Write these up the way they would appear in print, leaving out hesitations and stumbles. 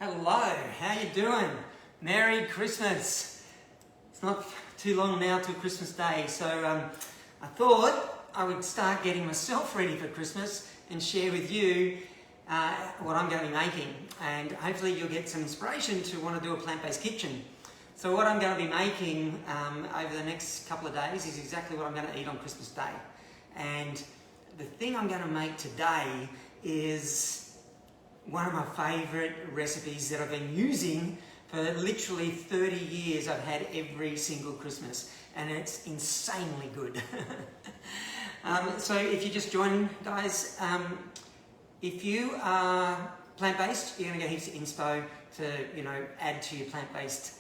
Hello, how you doing? Merry Christmas. It's not too long now till Christmas Day, so I thought I would start getting myself ready for Christmas and share with you what I'm going to be making, and hopefully you'll get some inspiration to want to do a plant-based kitchen. So what I'm going to be making over the next couple of days is exactly what I'm going to eat on Christmas Day. And the thing I'm going to make today is one of my favourite recipes that I've been using for literally 30 years. I've had every single Christmas, and it's insanely good. So if you just join, guys, if you are plant-based, you're going to get heaps of inspo to add to your plant-based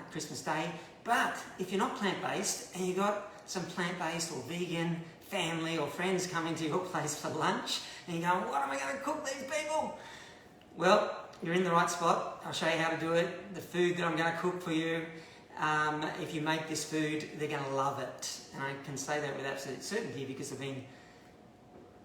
Christmas Day. But if you're not plant-based and you've got some plant-based or vegan family or friends coming to your place for lunch, and you're going, what am I going to cook these people? Well, you're in the right spot. I'll show you how to do it. The food that I'm going to cook for you, if you make this food, they're going to love it. And I can say that with absolute certainty because I've been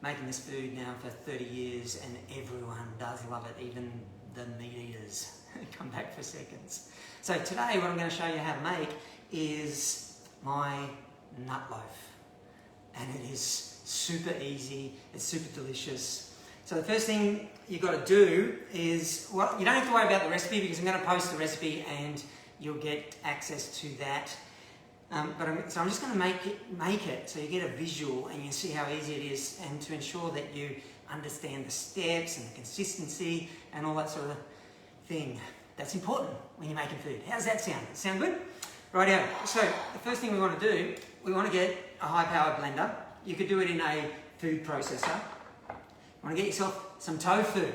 making this food now for 30 years and everyone does love it, even the meat eaters come back for seconds. So today what I'm going to show you how to make is my nut loaf. And it is super easy, it's super delicious. So the first thing you've got to do is, well, you don't have to worry about the recipe because I'm going to post the recipe and you'll get access to that. So I'm just going to make it so you get a visual and you see how easy it is, and to ensure that you understand the steps and the consistency and all that sort of thing. That's important when you're making food. How does that sound? Sound good? Rightio. So the first thing we want to do, we want to get a high-powered blender. You could do it in a food processor. You want to get yourself some tofu,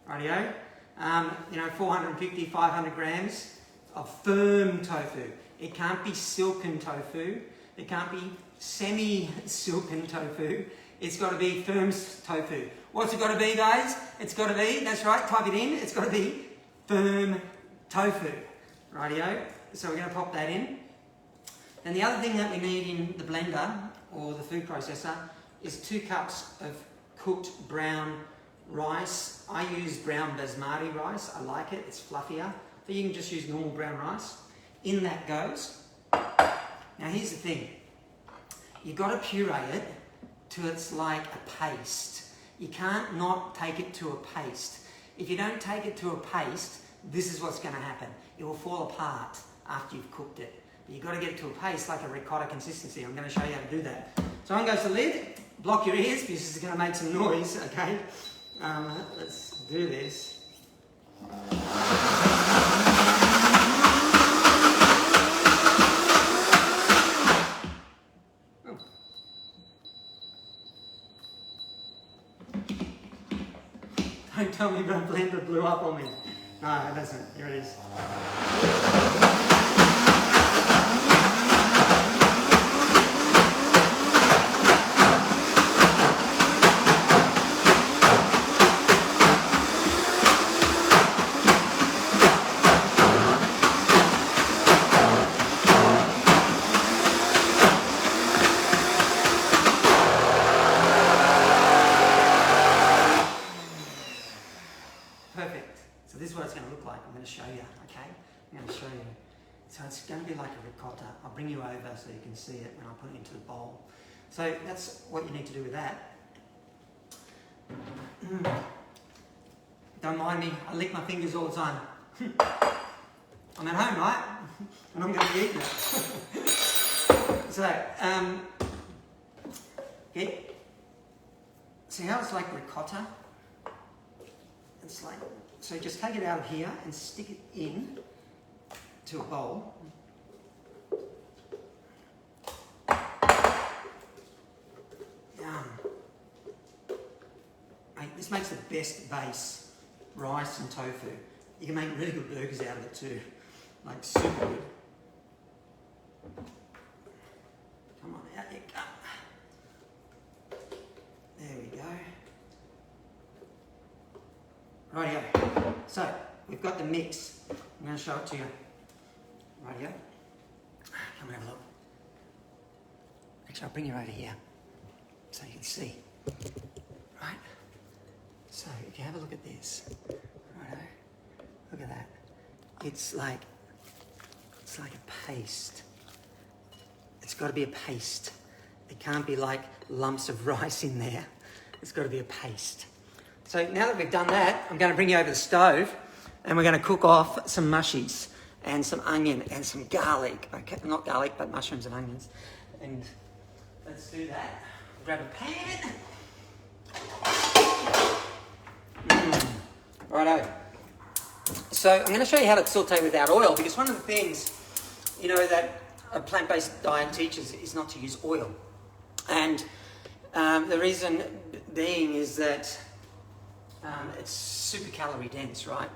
rightio. 450, 500 grams of firm tofu. It can't be silken tofu. It can't be semi-silken tofu. It's got to be firm tofu. What's it got to be, guys? It's got to be, that's right, type it in. It's got to be firm tofu, rightio. So we're going to pop that in. Then the other thing that we need in the blender or the food processor is 2 cups of cooked brown rice. I use brown basmati rice. I like it. It's fluffier. But you can just use normal brown rice. In that goes. Now here's the thing. You've got to puree it till it's like a paste. You can't not take it to a paste. If you don't take it to a paste, this is what's going to happen. It will fall apart after you've cooked it. But you've got to get it to a paste, like a ricotta consistency. I'm going to show you how to do that. So on goes the lid. Block your ears because this is going to make some noise, okay? Let's do this. Oh. Don't tell me my blender blew up on me. No, it doesn't. Here it is. Perfect. So this is what it's going to look like. I'm going to show you, okay? I'm going to show you. So it's going to be like a ricotta. I'll bring you over so you can see it when I put it into the bowl. So that's what you need to do with that. Don't mind me. I lick my fingers all the time. I'm at home, right? And I'm going to be eating it. So, see how it's like ricotta? It's like, so just take it out of here and stick it in to a bowl. Yum. Mate, this makes the best base, rice and tofu. You can make really good burgers out of it too, like super good. Come on, out you go. There we go. Rightio. So, we've got the mix. I'm going to show it to you. Rightio. Come and have a look. Actually, I'll bring you over here so you can see. Right? So, if you have a look at this, righto. it's like a paste. It's got to be a paste. It can't be like lumps of rice in there. It's got to be a paste. So now that we've done that, I'm going to bring you over the stove and we're going to cook off some mushies and some onion and some garlic. Okay, not garlic, but mushrooms and onions. And let's do that. Grab a pan. Righto. So I'm going to show you how to saute without oil, because one of the things, you know, that a plant-based diet teaches is not to use oil. And the reason being is that it's super calorie dense, right?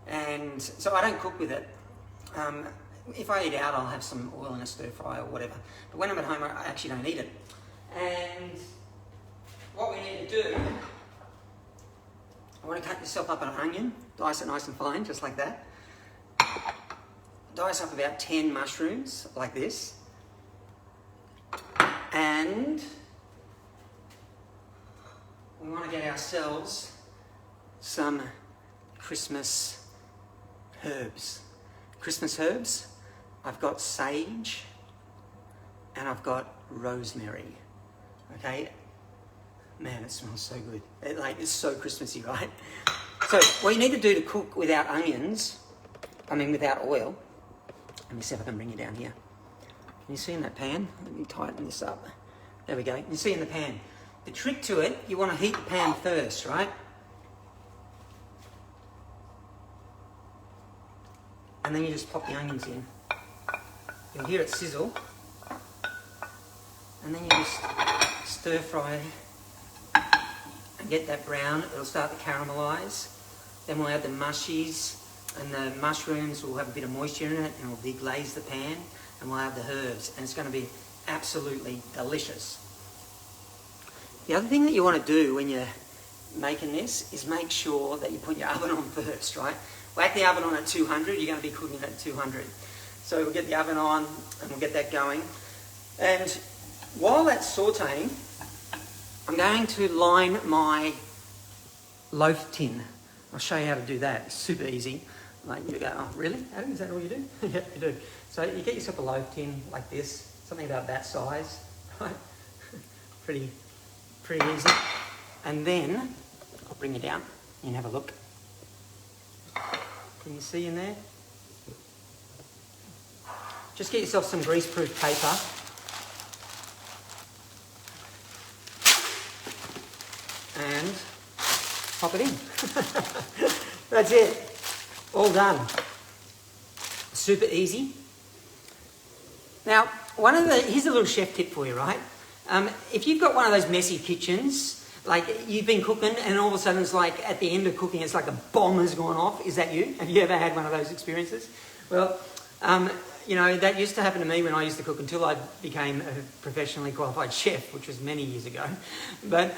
And so I don't cook with it. If I eat out, I'll have some oil in a stir fry or whatever. But when I'm at home, I actually don't eat it. And what we need to do, I want to cut yourself up an onion, dice it nice and fine, just like that. Dice up about 10 mushrooms, like this. And we want to get ourselves some Christmas herbs. Christmas herbs, I've got sage and I've got rosemary. Okay? Man, it smells so good. It's so Christmassy, right? So what you need to do to cook without without oil, let me see if I can bring you down here. Can you see in that pan? Let me tighten this up. There we go. You see in the pan. The trick to it, you want to heat the pan first, right? And then you just pop the onions in. You'll hear it sizzle. And then you just stir fry and get that brown. It'll start to caramelise. Then we'll add the mushies, and the mushrooms will have a bit of moisture in it, and it'll deglaze the pan, and we'll add the herbs, and it's going to be absolutely delicious. The other thing that you want to do when you're making this is make sure that you put your oven on first, right? Whack the oven on at 200, you're going to be cooking at 200. So we'll get the oven on and we'll get that going. And while that's sauteing, I'm going to line my loaf tin. I'll show you how to do that. It's super easy. Like you go, oh really? Adam, is that all you do? Yeah, you do. So you get yourself a loaf tin like this, something about that size, right? Pretty easy. And then I'll bring you down. You can have a look. Can you see in there? Just get yourself some greaseproof paper. And pop it in. That's it. All done. Super easy. Now, here's a little chef tip for you, right? If you've got one of those messy kitchens, like you've been cooking and all of a sudden it's like at the end of cooking it's like a bomb has gone off. Is that you? Have you ever had one of those experiences? Well, you know, that used to happen to me when I used to cook until I became a professionally qualified chef, which was many years ago. But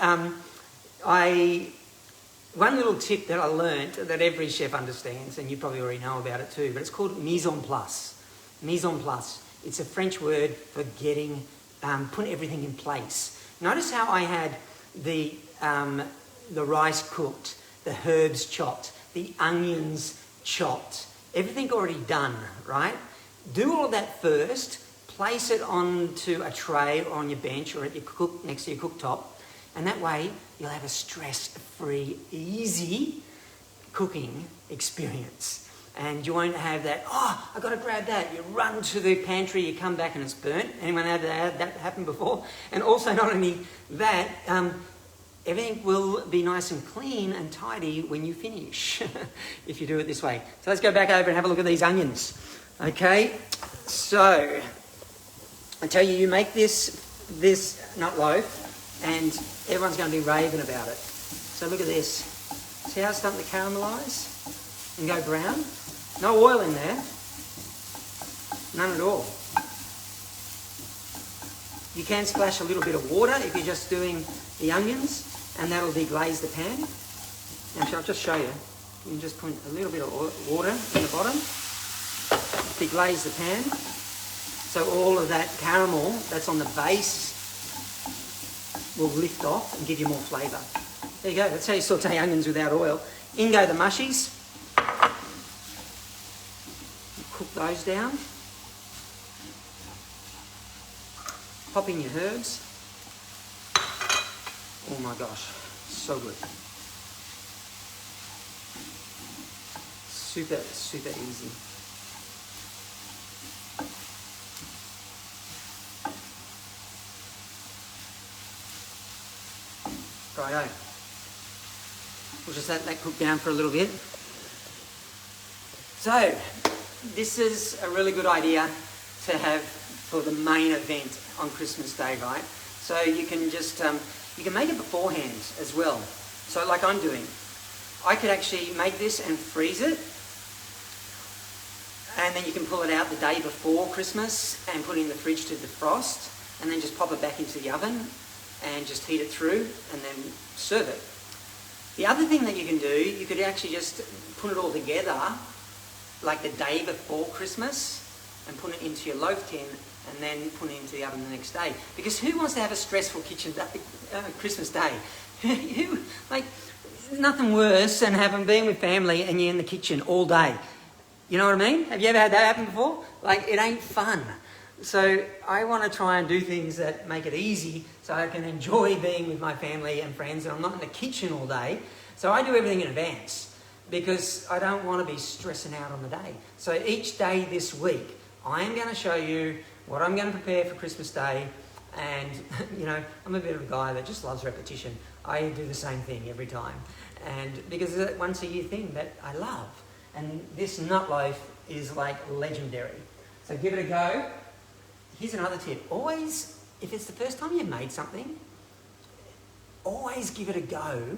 one little tip that I learned that every chef understands, and you probably already know about it too, but it's called mise en place. Mise en place. It's a French word for putting everything in place. Notice how I had the rice cooked, the herbs chopped, the onions chopped, everything already done, right? Do all of that first, place it onto a tray or on your bench or at your next to your cooktop, and that way you'll have a stress-free, easy cooking experience. And you won't have that, oh, I've got to grab that. You run to the pantry, you come back and it's burnt. Anyone had that happen before? And also not only that, everything will be nice and clean and tidy when you finish, if you do it this way. So let's go back over and have a look at these onions. Okay, so I tell you, you make this nut loaf and everyone's going to be raving about it. So look at this. See how it's starting to caramelise and go brown? No oil in there. None at all. You can splash a little bit of water if you're just doing the onions, and that'll deglaze the pan. Actually, I'll just show you. You can just put a little bit of water in the bottom, deglaze the pan, so all of that caramel that's on the base will lift off and give you more flavour. There you go, that's how you saute onions without oil. In go the mushies. cook those down. Pop in your herbs. Oh my gosh, so good. Super, super easy. Righto. We'll just let that cook down for a little bit. So, this is a really good idea to have for the main event on Christmas Day, right? So you can just, you can make it beforehand as well. So like I'm doing. I could actually make this and freeze it. And then you can pull it out the day before Christmas and put it in the fridge to defrost. And then just pop it back into the oven and just heat it through and then serve it. The other thing that you can do, you could actually just put it all together like the day before Christmas and put it into your loaf tin and then put it into the oven the next day. Because who wants to have a stressful kitchen day, Christmas Day? Like, nothing worse than having been with family and you're in the kitchen all day. You know what I mean? Have you ever had that happen before? Like, it ain't fun. So I want to try and do things that make it easy so I can enjoy being with my family and friends and I'm not in the kitchen all day. So I do everything in advance because I don't want to be stressing out on the day. So each day this week, I am going to show you what I'm going to prepare for Christmas Day. And, you know, I'm a bit of a guy that just loves repetition. I do the same thing every time. And because it's a once a year thing that I love. And this nut loaf is like legendary. So give it a go. Here's another tip. Always, if it's the first time you've made something, always give it a go,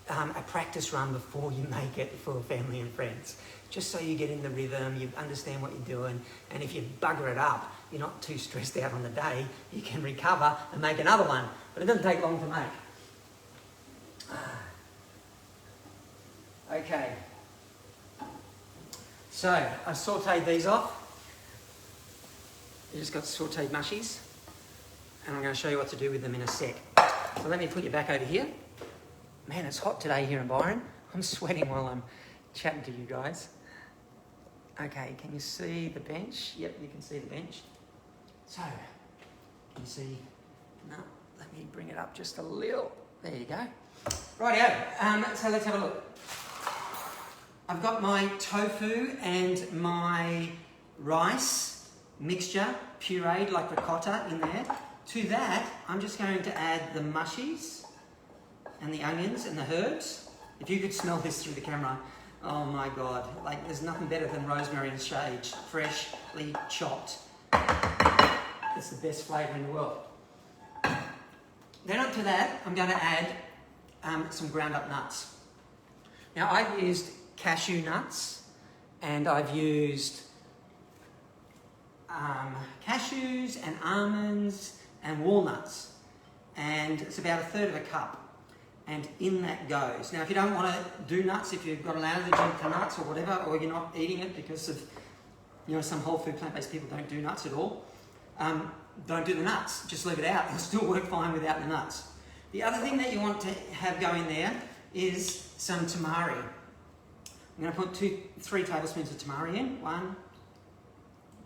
a practice run before you make it for family and friends. Just so you get in the rhythm, you understand what you're doing, and if you bugger it up, you're not too stressed out on the day, you can recover and make another one. But it doesn't take long to make. Okay. So, I've sauteed these off. You just got sauteed mushies, and I'm going to show you what to do with them in a sec. So let me put you back over here. Man, it's hot today here in Byron. I'm sweating while I'm chatting to you guys. Okay, can you see the bench? Yep, you can see the bench. So, can you see? No, let me bring it up just a little. There you go. Rightio, so let's have a look. I've got my tofu and my rice mixture, pureed like ricotta in there. To that, I'm just going to add the mushies and the onions and the herbs. If you could smell this through the camera, oh my God. Like, there's nothing better than rosemary and sage, freshly chopped. It's the best flavour in the world. Then up to that, I'm going to add some ground up nuts. Now, I've used cashew nuts and I've used cashews and almonds and walnuts, and it's about 1/3 of a cup, and in that goes. Now if you don't want to do nuts, if you've got an allergy to nuts or whatever, or you're not eating it because of, you know, some whole food plant-based people don't do nuts at all, don't do the nuts, just leave it out. It'll still work fine without the nuts. The other thing that you want to have going there is some tamari. I'm going to put 3 tablespoons of tamari in. 1,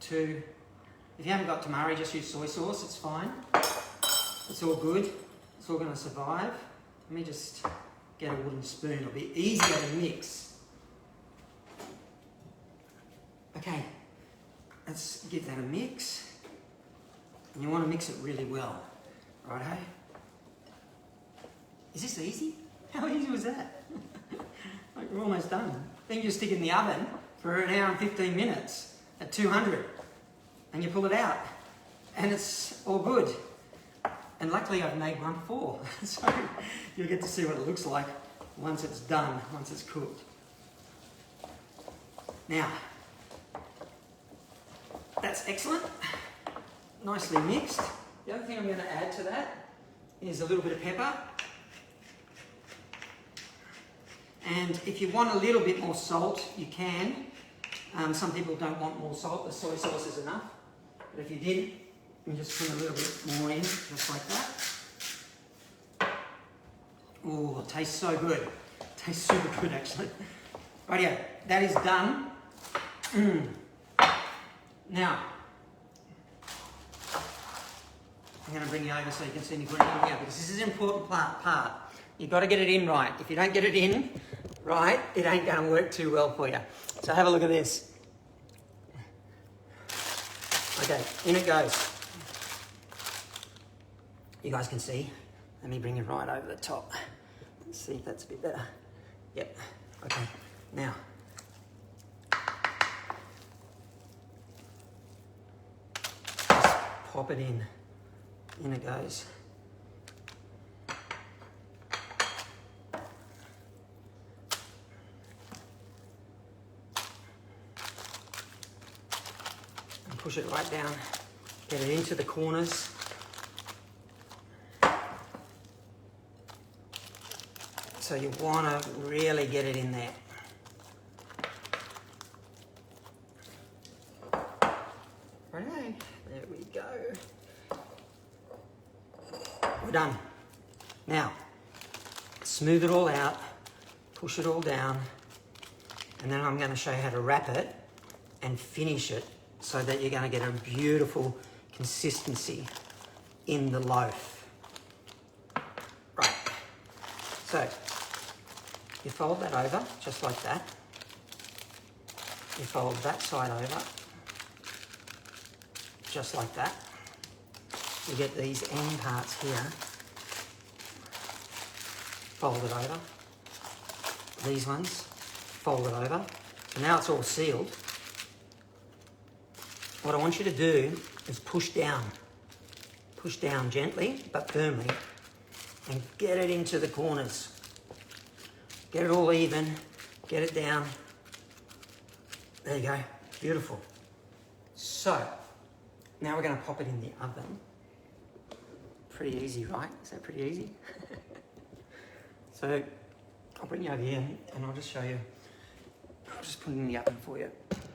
2. If you haven't got tamari, just use soy sauce, it's fine. It's all good. It's all going to survive. Let me just get a wooden spoon. It'll be easier to mix. Okay, let's give that a mix. And you want to mix it really well. Righto? Is this easy? How easy was that? Like, we're almost done. Then you just stick it in the oven for 1 hour and 15 minutes at 200. And you pull it out, and it's all good. And luckily I've made one before, so you'll get to see what it looks like once it's done, once it's cooked. Now, that's excellent, nicely mixed. The other thing I'm going to add to that is a little bit of pepper. And if you want a little bit more salt, you can. Some people don't want more salt, the soy sauce is enough. But if you did, you can just put a little bit more in, just like that. Oh, it tastes so good. It tastes super good, actually. Rightio, that is done. Now, I'm going to bring you over so you can see me putting it in here, because this is an important part. You've got to get it in right. If you don't get it in right, it ain't going to work too well for you. So have a look at this. Okay, in it goes. You guys can see. Let me bring it right over the top. Let's see if that's a bit better. Yep. Okay. Now. Just pop it in. In it goes. And push it right down. Get it into the corners. So you want to really get it in there. Righto, there we go. We're done. Now, smooth it all out, push it all down, and then I'm going to show you how to wrap it and finish it so that you're going to get a beautiful consistency in the loaf. Right, so you fold that over, just like that. You fold that side over, just like that. You get these end parts here. Fold it over. These ones, fold it over. So now it's all sealed. What I want you to do is push down gently but firmly, and get it into the corners. Get it all even, get it down. There you go, beautiful. So, now we're going to pop it in the oven. Pretty easy, right? Is that pretty easy? So, I'll bring you over here and I'll just show you. I'll just put it in the oven for you.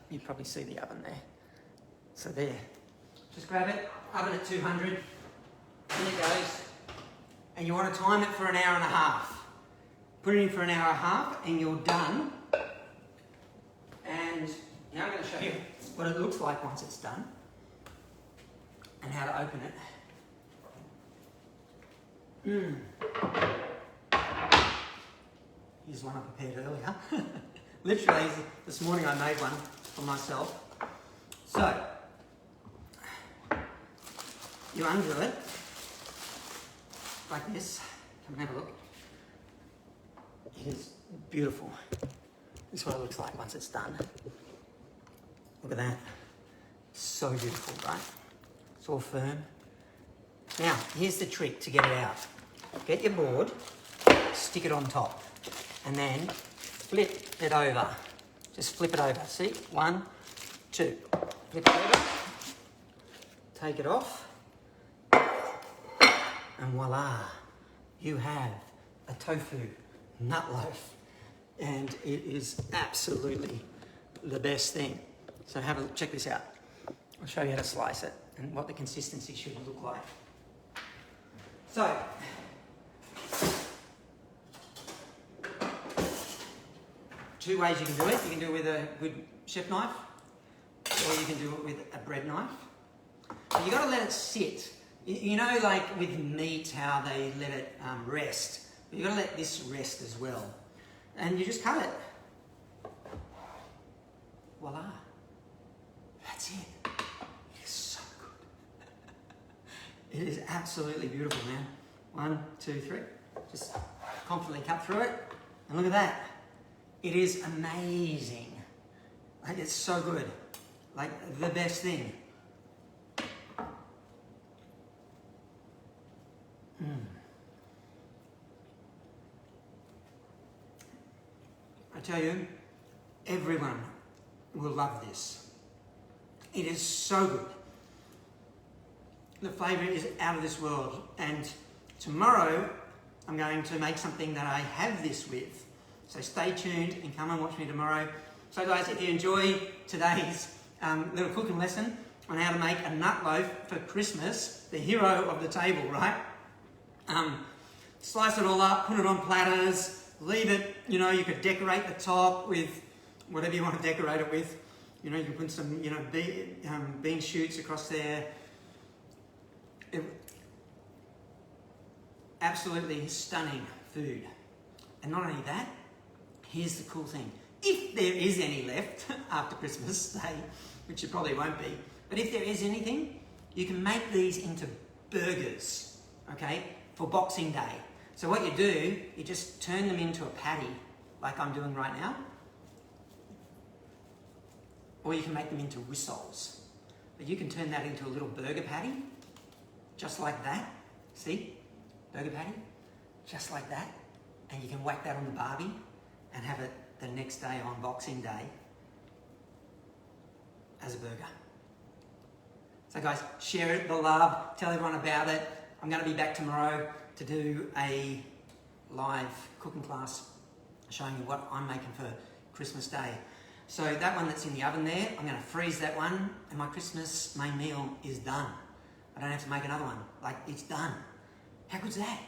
You probably see the oven there. So there. Just grab it, oven at 200, in it goes. And you want to time it for an hour and a half. Put it in for an hour and a half and you're done. And now I'm going to show you what it looks like once it's done and how to open it. Here's one I prepared earlier. Literally, this morning I made one for myself. So, you undo it like this. Come and have a look. It is beautiful. This is what it looks like once it's done. Look at that. So beautiful, right? It's all firm. Now, here's the trick to get it out. Get your board, stick it on top, and then flip it over. Just flip it over. See? 1, 2. Flip it over. Take it off. And voila, you have a tofu nut loaf. And it is absolutely the best thing. So have a look, check this out. I'll show you how to slice it and what the consistency should look like. So, two ways you can do it. You can do it with a good chef knife, or you can do it with a bread knife. But you've got to let it sit. You know, like with meat, how they let it rest. You've got to let this rest as well. And you just cut it. Voila. That's it. It is so good. It is absolutely beautiful, man. 1, 2, 3. Just confidently cut through it. And look at that. It is amazing. Like, it's so good. Like, the best thing. I tell you, everyone will love this. It is so good. The flavour is out of this world. And tomorrow, I'm going to make something that I have this with. So stay tuned and come and watch me tomorrow. So guys, if you enjoy today's little cooking lesson on how to make a nut loaf for Christmas, the hero of the table, right? Slice it all up, put it on platters, leave it, you know, you could decorate the top with whatever you want to decorate it with. You know, you can put some, you know, bean shoots across there. Absolutely stunning food. And not only that, here's the cool thing. If there is any left after Christmas Day, which it probably won't be, but if there is anything, you can make these into burgers, okay, for Boxing Day. So what you do, you just turn them into a patty, like I'm doing right now, or you can make them into rissoles. But you can turn that into a little burger patty, just like that. See? Burger patty, just like that. And you can whack that on the barbie and have it the next day on Boxing Day as a burger. So guys, share it, the love, tell everyone about it. I'm going to be back tomorrow to do a live cooking class showing you what I'm making for Christmas Day. So that one that's in the oven there, I'm going to freeze that one and my Christmas main meal is done. I don't have to make another one. Like, it's done. How good's that?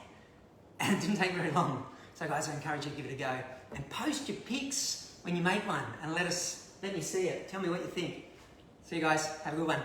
And it didn't take very long. So guys, I encourage you to give it a go. And post your pics when you make one and let me see it. Tell me what you think. See you guys. Have a good one.